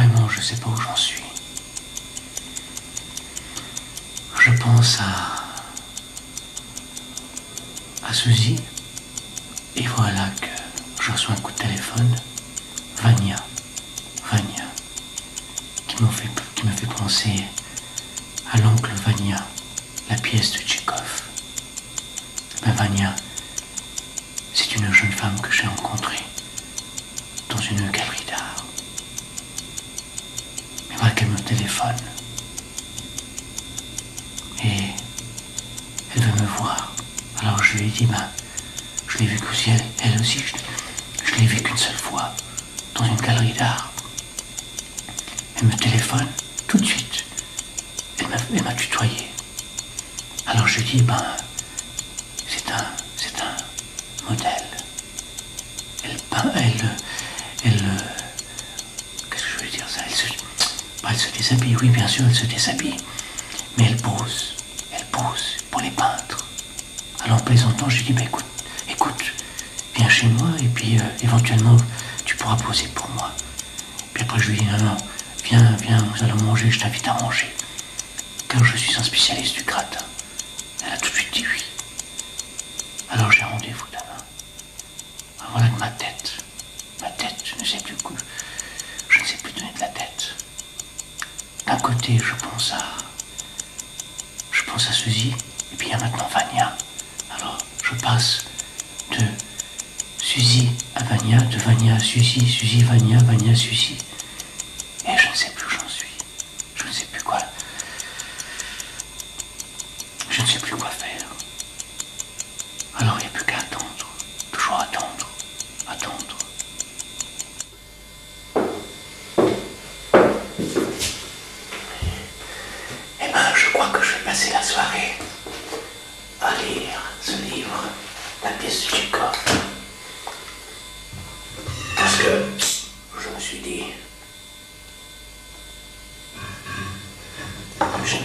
Vraiment, je sais pas où j'en suis. Je pense à Suzy, et voilà que je reçois un coup de téléphone. Vania, qui me fait penser à l'oncle Vania, la pièce de Tchekhov. Ben Vania, c'est une jeune femme que j'ai rencontrée dans une galerie d'art. Mais voilà qu'elle me téléphone. Et elle veut me voir. Alors je lui ai dit, je l'ai vu qu'aussi, elle aussi, je l'ai vu qu'une seule fois, dans une galerie d'art. Elle me téléphone, tout de suite. Elle m'a tutoyé. Alors je dis, c'est un modèle. Qu'est-ce que je veux dire ça? Elle se déshabille, oui bien sûr, elle se déshabille. Mais elle pose pour les peintres. Alors en plaisantant, je lui dis, écoute, viens chez moi et puis éventuellement tu pourras poser pour moi. Puis après je lui dis, non, viens, nous allons manger, je t'invite à manger. Car je suis un spécialiste du gratin. Elle a tout de suite dit oui. Alors j'ai rendez-vous demain. Alors voilà que ma tête, je ne sais plus donner de la tête. D'un côté, je pense à Suzy, et puis il y a maintenant Vania. Alors, je passe de Suzy à Vania, de Vania à Suzy, Suzy, Vania, Vania, Suzy. Et je ne sais plus où j'en suis. Je ne sais plus quoi. Je ne sais plus quoi faire. Alors, il n'y a plus qu'à attendre. Toujours attendre. Je crois que je vais passer la soirée à lire ce livre, la pièce de Tchekhov. Parce que je me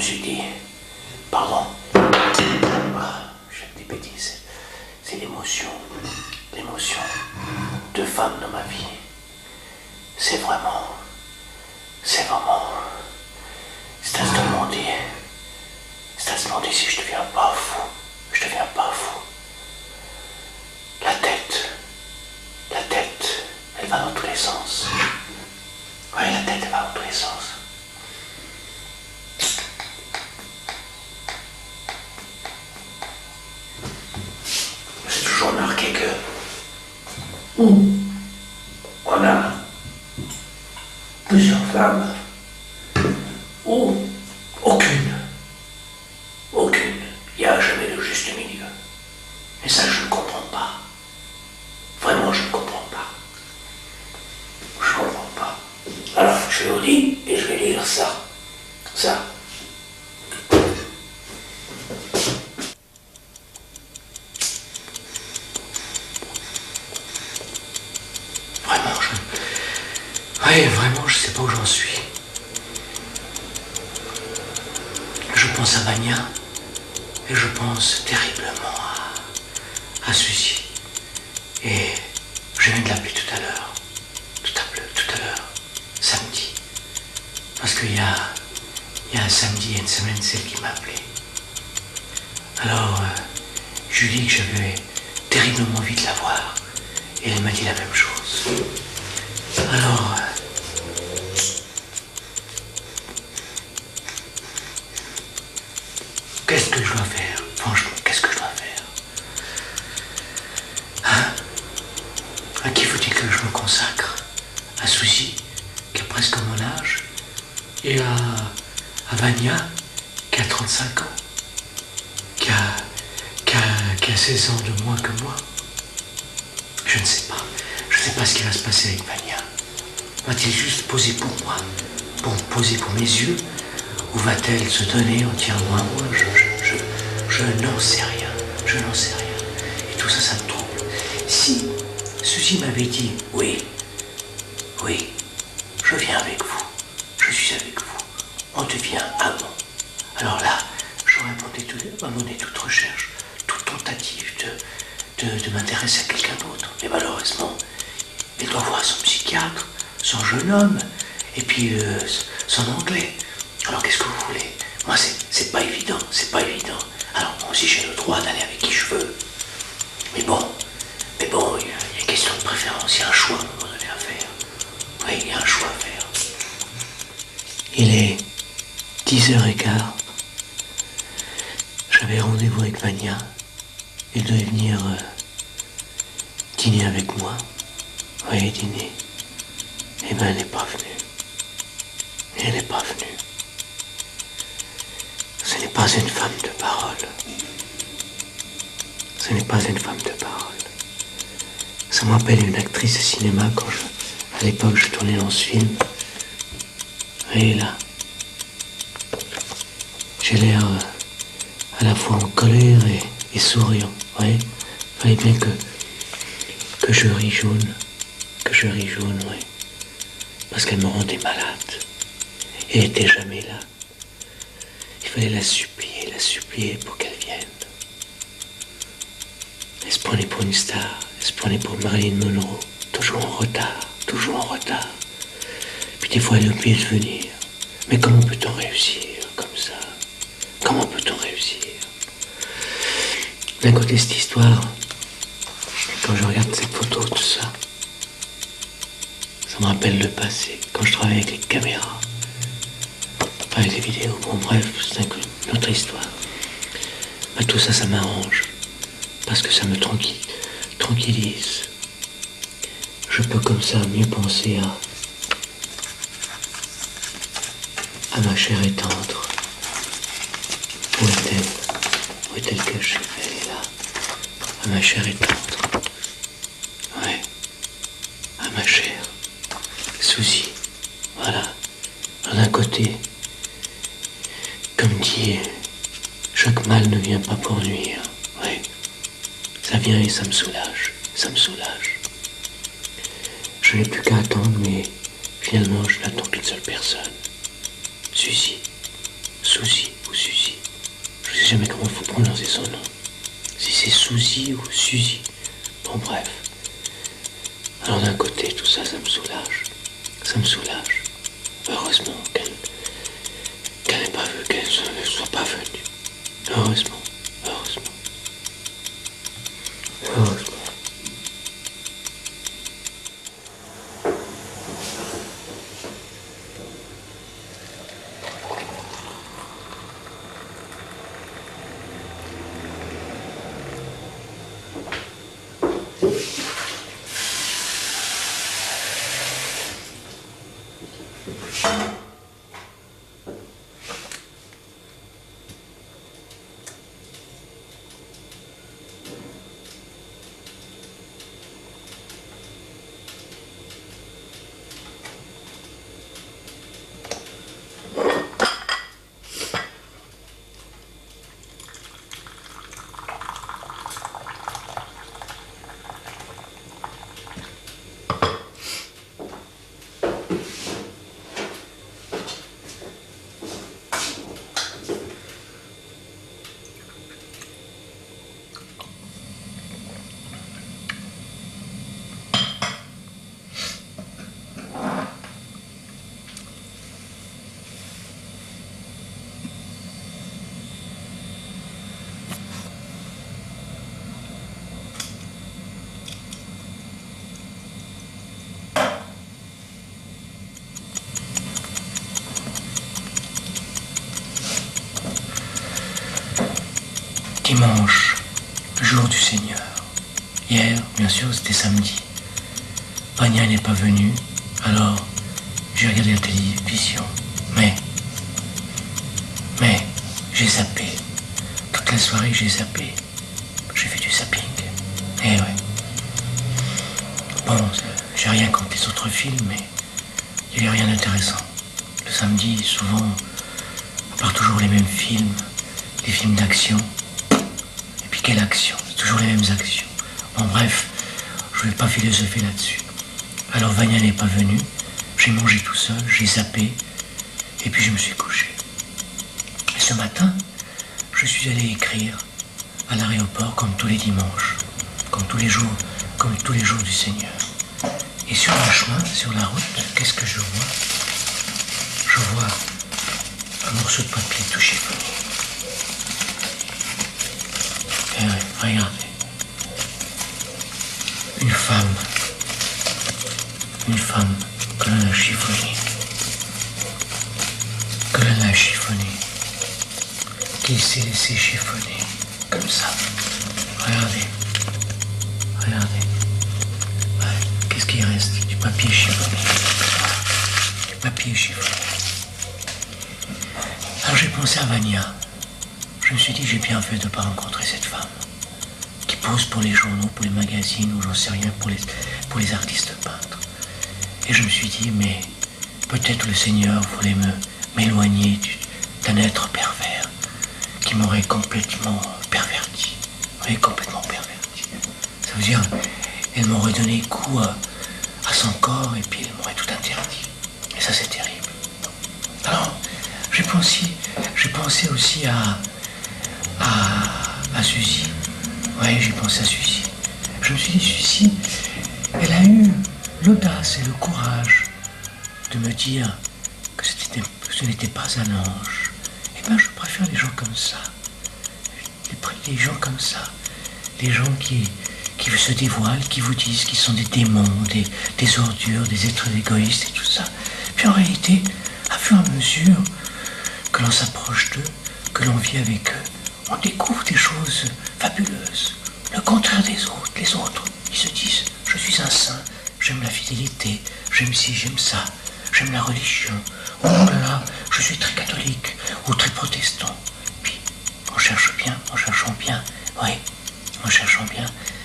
suis dit, pardon, j'ai des bêtises, c'est l'émotion de femme dans ma vie. C'est vraiment, c'est à se demander si je deviens pas fou. La tête, elle va dans tous les sens. Oui, la tête, elle va dans tous les sens. J'ai toujours remarqué que on a plusieurs femmes ou aucune. Il n'y a jamais de juste milieu. Et ça, je ne comprends pas. Vraiment, je ne comprends pas. Alors, je vous dis, et je vais lire ça. Vraiment, je sais pas où j'en suis. Je pense à Vania. Et je pense terriblement à Suzy. Et je viens de l'appeler tout à l'heure, samedi. Parce qu'il y a un samedi et une semaine, c'est elle qui m'a appelé. Alors, je lui ai dit que j'avais terriblement envie de la voir. Et elle m'a dit la même chose. Alors, qu'est-ce que je dois faire? Franchement, qu'est-ce que je dois faire? À qui faut-il que je me consacre? À Suzy, qui a presque mon âge, et à Vania, qui a 35 ans, qui a 16 ans de moins que moi. Je ne sais pas. Je ne sais pas ce qui va se passer avec Vania. Va-t-il juste poser pour moi? Poser pour mes yeux? Ou va-t-elle se donner entièrement à moi? Je n'en sais rien. Et tout ça, ça me trouble. Si Suzy m'avait dit, oui, je viens avec vous, je suis avec vous, on devient amant. Alors là, j'aurais abandonné toute recherche, toute tentative de m'intéresser à quelqu'un d'autre. Mais malheureusement, il doit voir son psychiatre, son jeune homme, Et puis son anglais. Alors qu'est-ce que vous voulez? Moi c'est pas évident, c'est pas évident. Alors moi aussi j'ai le droit d'aller avec qui je veux. Mais bon, il y a une question de préférence, il y a un choix à un moment donné à faire. Oui, il y a un choix à faire. Il est 10h15. J'avais rendez-vous avec Vania. Elle devait venir dîner avec moi. Oui, dîner. Eh ben, elle n'est pas venue. Elle n'est pas venue. Ce n'est pas une femme de parole. Ce n'est pas une femme de parole. Ça me rappelle une actrice de cinéma quand à l'époque, je tournais dans ce film. Et là, j'ai l'air à la fois en colère et souriant. Ouais. Fallait bien que je ris jaune. Que je ris jaune, ouais. Parce qu'elle me rendait malade. Elle n'était jamais là. Il fallait la supplier pour qu'elle vienne. Elle se prenait pour une star. Elle se prenait pour Marilyn Monroe. Toujours en retard. Toujours en retard. Puis des fois, elle oubliait de venir. Mais comment peut-on réussir comme ça? Comment peut-on réussir? D'un côté, cette histoire, quand je regarde cette photo, tout ça, ça me rappelle le passé, quand je travaillais avec les caméras, pas avec les vidéos. Bon, bref, c'est une autre histoire. Bah, tout ça, ça m'arrange, parce que ça me tranquillise. Je peux comme ça mieux penser à ma chère et tendre. Où est-elle? Où est-elle cachée? Elle est là. À ma chère et tendre. Ouais. À ma chère. Suzy. Voilà. D'un côté, comme dit, chaque mal ne vient pas pour nuire. Ouais. Ça vient et ça me soulage. Ça me soulage. Je n'ai plus qu'à attendre, mais finalement, je n'attends qu'une seule personne. Suzy. Suzy ou Suzy. Je ne sais jamais comment il faut prononcer son nom. Si c'est Suzy ou Suzy. Bon, bref. Alors d'un côté, tout ça, ça me soulage. Ça me soulage. Heureusement qu'elle n'ait pas vu, qu'elle ne soit pas venue. Heureusement. Heureusement. Heureusement. Dimanche, jour du Seigneur. Hier, bien sûr, c'était samedi. Vania n'est pas venue, alors j'ai regardé la télévision. Mais, j'ai zappé. Toute la soirée, j'ai zappé. J'ai fait du zapping. Eh ouais. Bon, j'ai rien contre les autres films, mais il n'y avait rien d'intéressant. Le samedi, souvent, on part toujours les mêmes films, des films d'action. Et puis quelle action? C'est toujours les mêmes actions. Bon, bref, je ne vais pas philosopher là-dessus. Alors Vania n'est pas venue, j'ai mangé tout seul, j'ai zappé, et puis je me suis couché. Et ce matin, je suis allé écrire à l'aéroport comme tous les dimanches, comme tous les jours du Seigneur. Et sur le chemin, sur la route, qu'est-ce que je vois? je vois un morceau de papier tout chiffonné. Et regardez, une femme que l'on a chiffonnée, qui s'est laissé chiffonner, comme ça. Regardez. Ouais, qu'est-ce qu'il reste? Du papier chiffonné. Alors j'ai pensé à Vania. Je me suis dit, j'ai bien fait de ne pas rencontrer cette femme qui pose pour les journaux, pour les magazines, ou j'en sais rien, pour les artistes peintres. Et je me suis dit, mais peut-être le Seigneur voulait m'éloigner d'un être pervers qui m'aurait complètement perverti. Oui, complètement perverti. Ça veut dire, elle m'aurait donné coup à son corps et puis elle m'aurait tout interdit. Et ça, c'est terrible. Alors, j'ai pensé aussi à Suzy. Oui, j'ai pensé à Suzy. Je me suis dit, Suzy, elle a eu l'audace et le courage de me dire que ce n'était pas un ange. Eh bien, je préfère les gens comme ça. Les gens comme ça. Les gens qui se dévoilent, qui vous disent qu'ils sont des démons, des ordures, des êtres égoïstes et tout ça. Puis en réalité, à fur et à mesure que l'on s'approche d'eux, que l'on vit avec eux, on découvre des choses fabuleuses. Le contraire des autres. Les autres, ils se disent, je suis un saint, j'aime la fidélité, j'aime ci, j'aime ça, j'aime la religion. Oh là, je suis très catholique ou très protestant. Puis, en cherchant bien,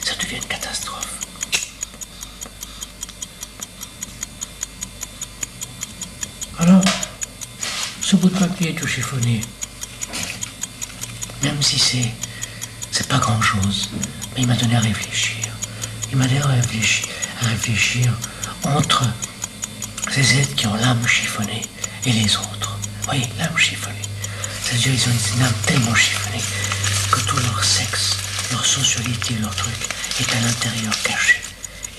ça devient une catastrophe. Alors, ce bout de papier tout chiffonné, même si c'est pas grand-chose, mais il m'a donné à réfléchir. Il m'a donné à réfléchir entre ces êtres qui ont l'âme chiffonnée et les autres. Oui, l'âme chiffonnée. C'est-à-dire ils ont une âme tellement chiffonnée que tout leur sexe, leur sensualité, leur truc est à l'intérieur caché.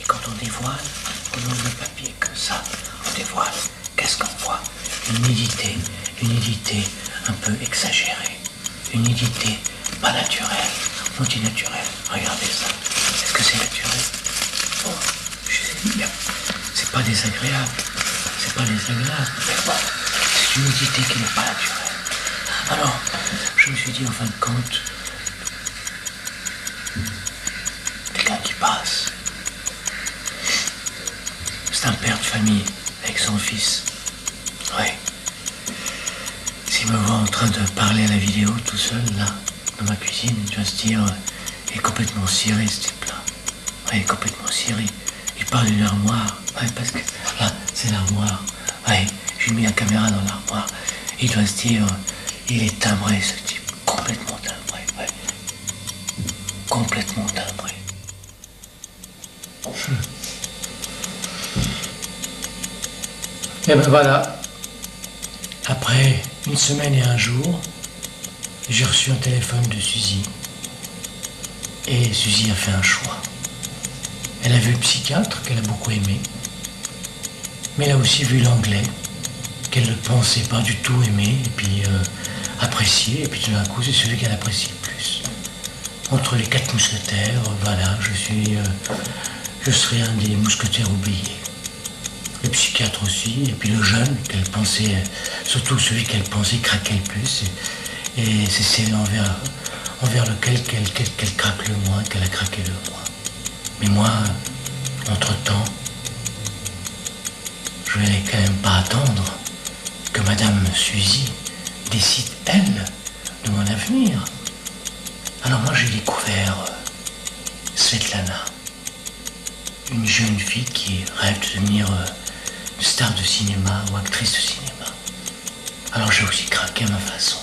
Et quand on dévoile, on ouvre le papier comme ça, on dévoile. Qu'est-ce qu'on voit? Une nudité un peu exagérée. Une nudité pas naturelle, antinaturelle. Regardez ça. Est-ce que c'est naturel? Bon, je sais bien. C'est pas désagréable. Mais bon, c'est une nudité qui n'est pas naturelle. Alors, je me suis dit en fin de compte, quelqu'un qui passe. C'est un père de famille avec son fils. Oui. S'il me voit en train de parler à la vidéo tout seul, là, dans ma cuisine, il doit se dire, il est complètement ciré, ce type-là. Oui, il est complètement ciré. Il parle d'une armoire. Oui, parce que là, c'est l'armoire. Oui, j'ai mis la caméra dans l'armoire. Il doit se dire, il est timbré, ce type. Complètement timbré, oui. Complètement timbré. Et ben voilà. Après une semaine et un jour, j'ai reçu un téléphone de Suzy. Et Suzy a fait un choix. Elle a vu le psychiatre qu'elle a beaucoup aimé. Mais elle a aussi vu l'anglais, qu'elle ne pensait pas du tout aimer, et puis apprécier. Et puis tout d'un coup, c'est celui qu'elle apprécie le plus. Entre les 4 mousquetaires, voilà, je serai un des mousquetaires oubliés. Le psychiatre aussi, et puis le jeune, qu'elle pensait, surtout celui qu'elle pensait craquer le plus, et c'est celle envers lequel qu'elle craque le moins, qu'elle a craqué le moins. Mais moi, entre-temps, je ne vais quand même pas attendre que Madame Suzy décide, elle, de mon avenir. Alors moi, j'ai découvert Svetlana, une jeune fille qui rêve de devenir star de cinéma ou actrice de cinéma. Alors j'ai aussi craqué à ma façon.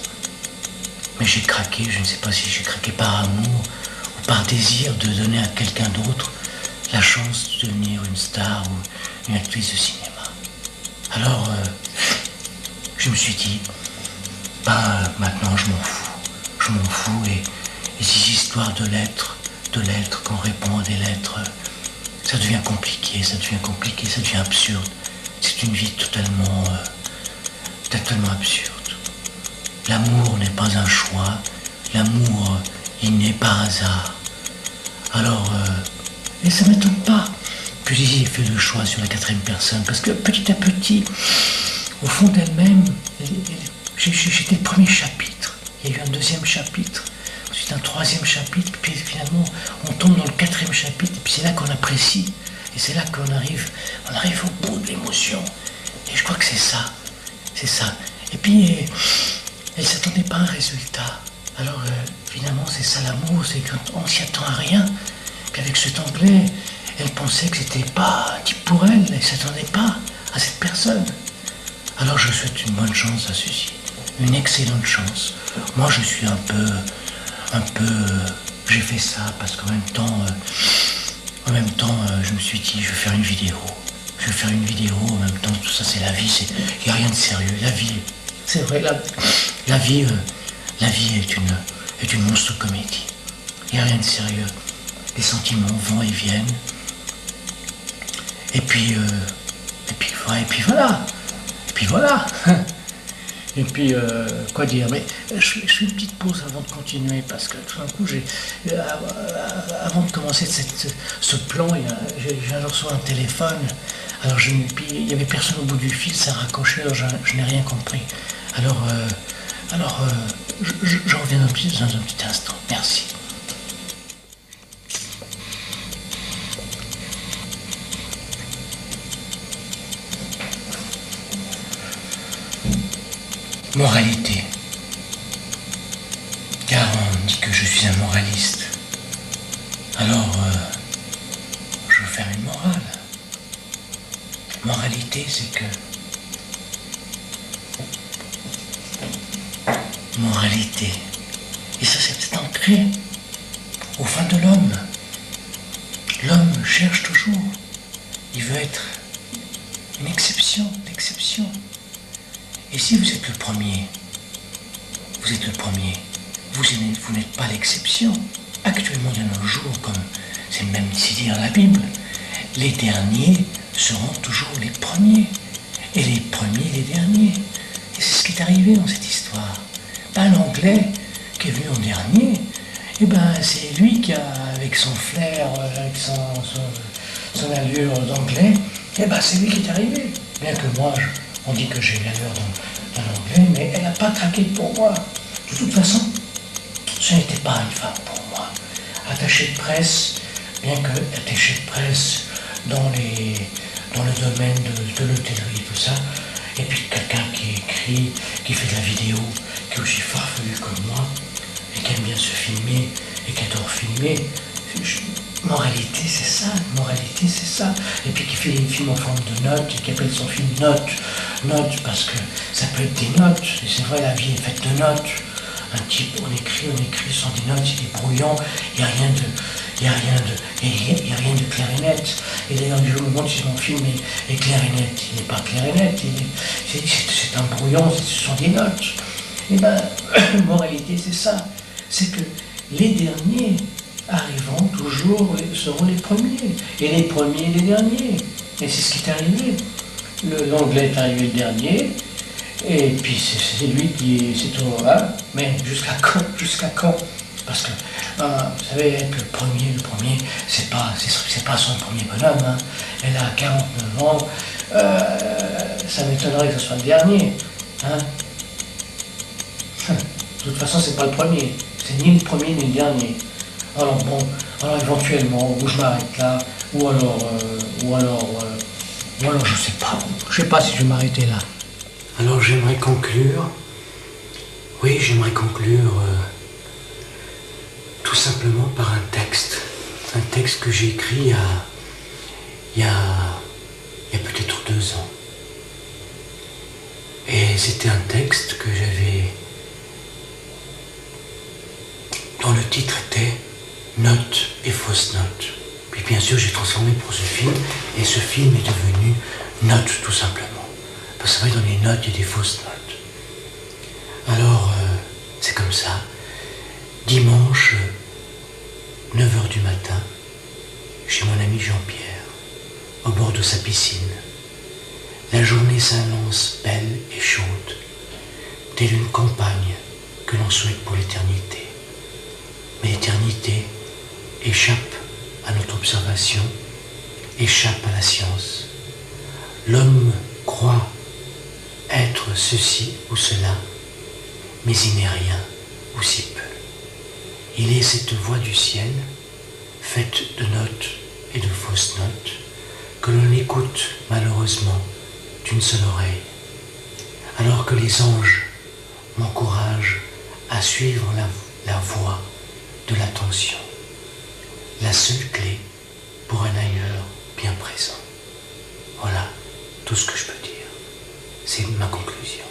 Mais j'ai craqué, je ne sais pas si j'ai craqué par amour ou par désir de donner à quelqu'un d'autre la chance de devenir une star ou une actrice de cinéma. Alors, je me suis dit, maintenant je m'en fous, et ces histoires de lettres qu'on répond à des lettres, ça devient compliqué, ça devient absurde. C'est une vie totalement C'est tellement absurde. L'amour n'est pas un choix. L'amour, il n'est pas hasard. Alors, et ça ne m'étonne pas que Zizi ait fait le choix sur la quatrième personne, parce que petit à petit, au fond d'elle-même, j'étais le premier chapitre. Il y a eu un deuxième chapitre, ensuite un troisième chapitre, puis finalement, on tombe dans le quatrième chapitre, et puis c'est là qu'on apprécie, et c'est là qu'on arrive au bout de l'émotion. Et je crois que c'est ça. Et puis, elle ne s'attendait pas à un résultat. Alors, finalement, c'est ça l'amour, c'est quand on s'y attend à rien. Puis avec cet anglais, elle pensait que c'était pas un type pour elle, elle ne s'attendait pas à cette personne. Alors je souhaite une bonne chance à ceci, une excellente chance. Moi je suis un peu, j'ai fait ça parce qu'en même temps, je me suis dit, je vais faire une vidéo. En même temps, tout ça c'est la vie, il n'y a rien de sérieux. La vie, c'est vrai, la vie est une monstre comédie. Il n'y a rien de sérieux. Les sentiments vont et viennent. Et puis voilà. Et puis, quoi dire, mais je fais une petite pause avant de continuer, parce que tout d'un coup, avant de commencer ce plan, j'ai reçu un téléphone, alors puis il n'y avait personne au bout du fil, ça raccrochait, alors je n'ai rien compris. Alors, je reviens dans un petit instant, merci. Moralité. Car on dit que je suis un moraliste. Alors, je veux faire une morale. Moralité, c'est que... Moralité. Et ça, c'est ancré au fond de l'homme. L'homme cherche toujours. Il veut être une exception d'exception. Et si vous êtes le premier, vous n'êtes pas l'exception. Actuellement, de nos jours, comme c'est même ici dit dans la Bible, les derniers seront toujours les premiers, et les premiers les derniers. Et c'est ce qui est arrivé dans cette histoire. L'Anglais qui est venu en dernier, c'est lui qui a, avec son flair, avec son allure d'anglais, c'est lui qui est arrivé. Bien que moi, on dit que j'ai l'allure d'un anglais, mais elle n'a pas craqué pour moi. De toute façon, ce n'était pas une femme pour moi. Attachée de presse, bien que attachée de presse dans le domaine de l'hôtellerie et tout ça, et puis quelqu'un qui écrit, qui fait de la vidéo, qui est aussi farfelu comme moi, et qui aime bien se filmer, et qui adore filmer. Moralité, c'est ça. Et puis qui fait des films en forme de notes, et qui appelle son film Notes, parce que ça peut être des notes, et c'est vrai, la vie est faite de notes. Un type, on écrit sans des notes, c'est des brouillons, il n'y a rien de clair et net. Et d'ailleurs, je me demande si mon film est clair et net. Il n'est pas clair et net, c'est un brouillon, ce sont des notes. Moralité, c'est ça. C'est que les derniers arriveront toujours, seront les premiers. Et les premiers, les derniers. Et c'est ce qui est arrivé. L'anglais est arrivé le dernier. Et puis c'est lui qui c'est au mais jusqu'à quand? Parce que vous savez, être le premier, c'est pas son premier bonhomme. Hein. Elle a 49 ans, ça m'étonnerait que ce soit le dernier. Hein. De toute façon, c'est pas le premier. C'est ni le premier ni le dernier. Alors éventuellement, ou je m'arrête là, ou alors je sais pas si je vais m'arrêter là. Alors j'aimerais conclure, tout simplement par un texte que j'ai écrit il y a peut-être 2 ans. Et c'était un texte que dont le titre était Notes et fausses notes. Puis bien sûr j'ai transformé pour ce film, et ce film est devenu Notes tout simplement. Parce que dans les notes, il y a des fausses notes. Alors, c'est comme ça. Dimanche, 9h du matin, chez mon ami Jean-Pierre, au bord de sa piscine. La journée s'annonce belle et chaude. telle une campagne que l'on souhaite pour l'éternité. Mais l'éternité échappe à notre observation, échappe à la science. L'homme croit être ceci ou cela, mais il n'est rien ou si peu. Il est cette voix du ciel, faite de notes et de fausses notes, que l'on écoute malheureusement d'une seule oreille, alors que les anges m'encouragent à suivre la voie de l'attention, la seule clé pour un ailleurs bien présent. Voilà tout ce que je peux dire. C'est ma conclusion.